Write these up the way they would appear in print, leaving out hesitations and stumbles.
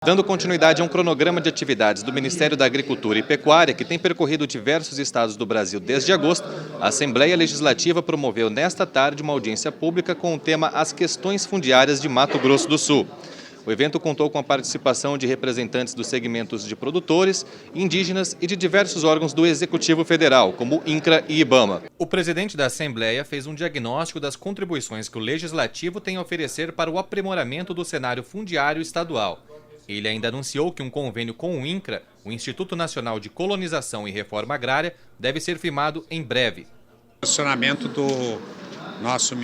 Dando continuidade a um cronograma de atividades do Ministério da Agricultura e Pecuária, que tem percorrido diversos estados do Brasil desde agosto, a Assembleia Legislativa promoveu nesta tarde uma audiência pública com o tema As Questões Fundiárias de Mato Grosso do Sul. O evento contou com a participação de representantes dos segmentos de produtores, indígenas e de diversos órgãos do Executivo Federal, como INCRA e IBAMA. O presidente da Assembleia fez um diagnóstico das contribuições que o Legislativo tem a oferecer para o aprimoramento do cenário fundiário estadual. Ele ainda anunciou que um convênio com o INCRA, o Instituto Nacional de Colonização e Reforma Agrária, deve ser firmado em breve. O posicionamento do nosso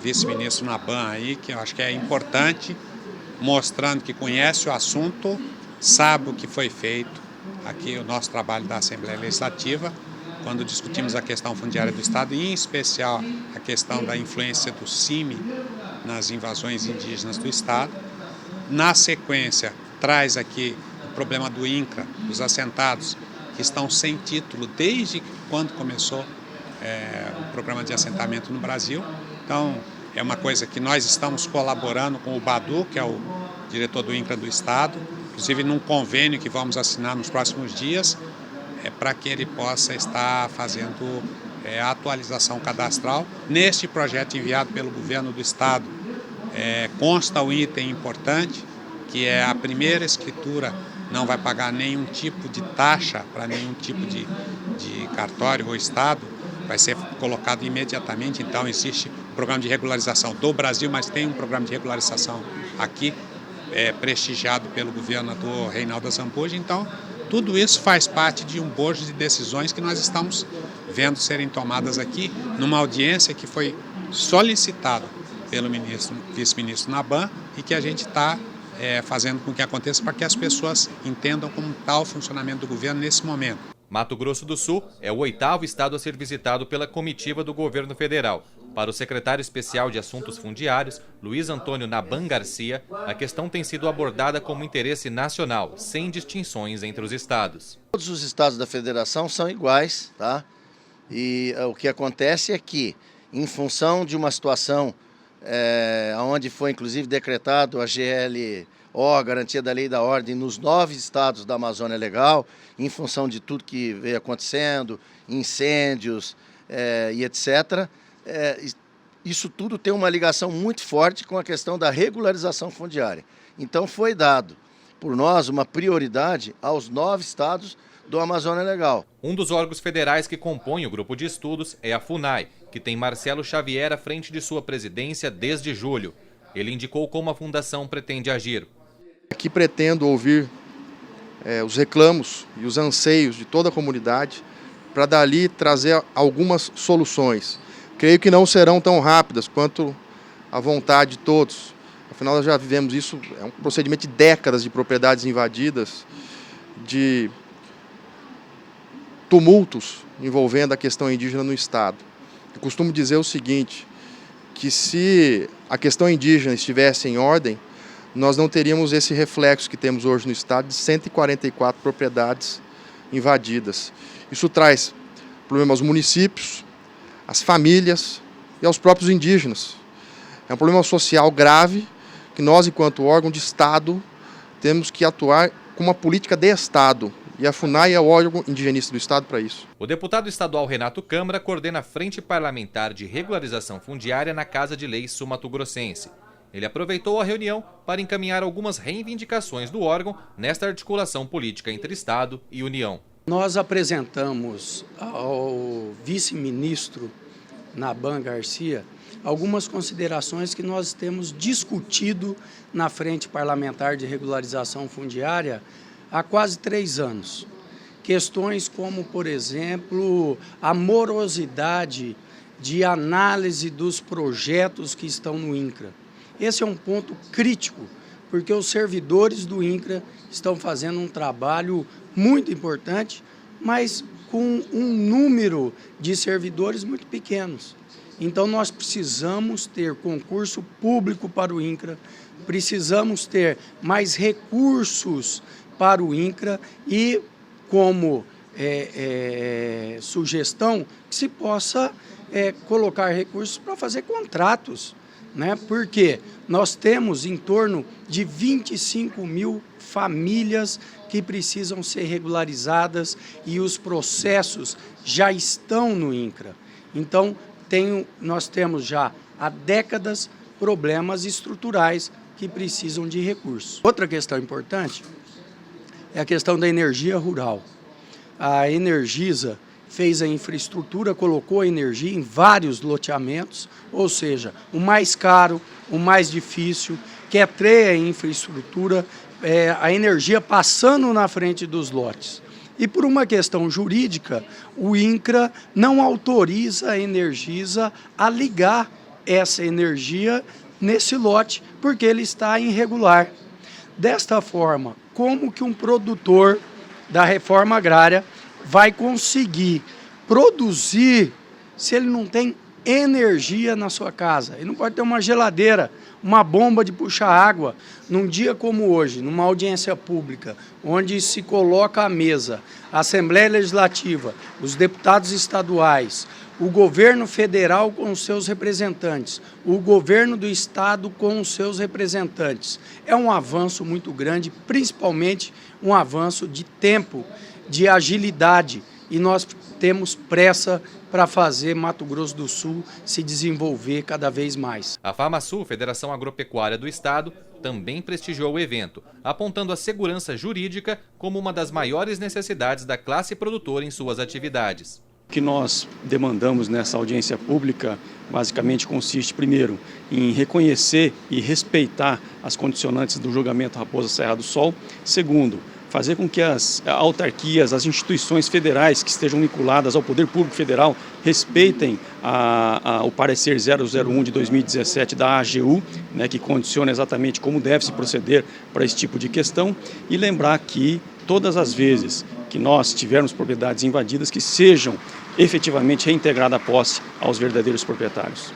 vice-ministro Naban aí, que eu acho que é importante, mostrando que conhece o assunto, sabe o que foi feito aqui, o nosso trabalho da Assembleia Legislativa, quando discutimos a questão fundiária do Estado, e em especial a questão da influência do CIMI nas invasões indígenas do Estado. Na sequência, traz aqui o problema do INCRA, dos assentados, que estão sem título desde quando começou o programa de assentamento no Brasil. Então, é uma coisa que nós estamos colaborando com o Badu, que é o diretor do INCRA do Estado, inclusive num convênio que vamos assinar nos próximos dias, para que ele possa estar fazendo a atualização cadastral. Neste projeto enviado pelo governo do Estado, consta um item importante, que é a primeira escritura não vai pagar nenhum tipo de taxa para nenhum tipo de cartório ou Estado, vai ser colocado imediatamente. Então existe um programa de regularização do Brasil, mas tem um programa de regularização aqui, prestigiado pelo governador Reinaldo Azambuja. Então tudo isso faz parte de um bojo de decisões que nós estamos vendo serem tomadas aqui, numa audiência que foi solicitada pelo vice-ministro Naban e que a gente está fazendo com que aconteça para que as pessoas entendam como está o funcionamento do governo nesse momento. Mato Grosso do Sul é o 8º estado a ser visitado pela comitiva do governo federal. Para o secretário especial de Assuntos Fundiários, Luiz Antônio Naban Garcia, a questão tem sido abordada como interesse nacional, sem distinções entre os estados. Todos os estados da federação são iguais, tá? E o que acontece é que, em função de uma situação onde foi inclusive decretado a GLO, a Garantia da Lei e da Ordem, nos 9 estados da Amazônia Legal, em função de tudo que veio acontecendo, incêndios e etc., isso tudo tem uma ligação muito forte com a questão da regularização fundiária. Então foi dado por nós uma prioridade aos 9 estados do Amazônia Legal. Um dos órgãos federais que compõem o grupo de estudos é a FUNAI, que tem Marcelo Xavier à frente de sua presidência desde julho. Ele indicou como a fundação pretende agir. Aqui pretendo ouvir os reclamos e os anseios de toda a comunidade para dali trazer algumas soluções. Creio que não serão tão rápidas quanto a vontade de todos. Afinal, nós já vivemos isso, é um procedimento de décadas de propriedades invadidas, de tumultos envolvendo a questão indígena no Estado. Eu costumo dizer o seguinte, que se a questão indígena estivesse em ordem, nós não teríamos esse reflexo que temos hoje no Estado de 144 propriedades invadidas. Isso traz problema aos municípios, às famílias e aos próprios indígenas. É um problema social grave que nós, enquanto órgão de Estado, temos que atuar com uma política de Estado. E a FUNAI é o órgão indigenista do Estado para isso. O deputado estadual Renato Câmara coordena a Frente Parlamentar de Regularização Fundiária na Casa de Leis sul-mato-grossense. Ele aproveitou a reunião para encaminhar algumas reivindicações do órgão nesta articulação política entre Estado e União. Nós apresentamos ao vice-ministro Naban Garcia algumas considerações que nós temos discutido na Frente Parlamentar de Regularização Fundiária há quase 3 anos. Questões como, por exemplo, a morosidade de análise dos projetos que estão no INCRA. Esse é um ponto crítico, porque os servidores do INCRA estão fazendo um trabalho muito importante, mas com um número de servidores muito pequenos. Então nós precisamos ter concurso público para o INCRA, precisamos ter mais recursos para o INCRA e, como sugestão, que se possa colocar recursos para fazer contratos né? Porque nós temos em torno de 25 mil famílias que precisam ser regularizadas e os processos já estão no INCRA. Então, nós temos já há décadas problemas estruturais que precisam de recursos. Outra questão importante é a questão da energia rural. A Energisa fez a infraestrutura, colocou a energia em vários loteamentos, ou seja, o mais caro, o mais difícil, quer ter a infraestrutura, a energia passando na frente dos lotes. E por uma questão jurídica, o INCRA não autoriza a Energisa a ligar essa energia nesse lote, porque ele está irregular. Desta forma, como que um produtor da reforma agrária vai conseguir produzir se ele não tem energia na sua casa? Ele não pode ter uma geladeira, uma bomba de puxar água. Num dia como hoje, numa audiência pública, onde se coloca à mesa a Assembleia Legislativa, os deputados estaduais, o governo federal com os seus representantes, o governo do estado com os seus representantes. É um avanço muito grande, principalmente um avanço de tempo, de agilidade, e nós temos pressa para fazer Mato Grosso do Sul se desenvolver cada vez mais. A FarmaSul, Federação Agropecuária do Estado, também prestigiou o evento, apontando a segurança jurídica como uma das maiores necessidades da classe produtora em suas atividades. O que nós demandamos nessa audiência pública basicamente consiste, primeiro, em reconhecer e respeitar as condicionantes do julgamento Raposa Serra do Sol. Segundo, fazer com que as autarquias, as instituições federais que estejam vinculadas ao Poder Público Federal respeitem o parecer 001 de 2017 da AGU, né, que condiciona exatamente como deve se proceder para esse tipo de questão, e lembrar que todas as vezes que nós tivermos propriedades invadidas, que sejam efetivamente reintegrada a posse aos verdadeiros proprietários.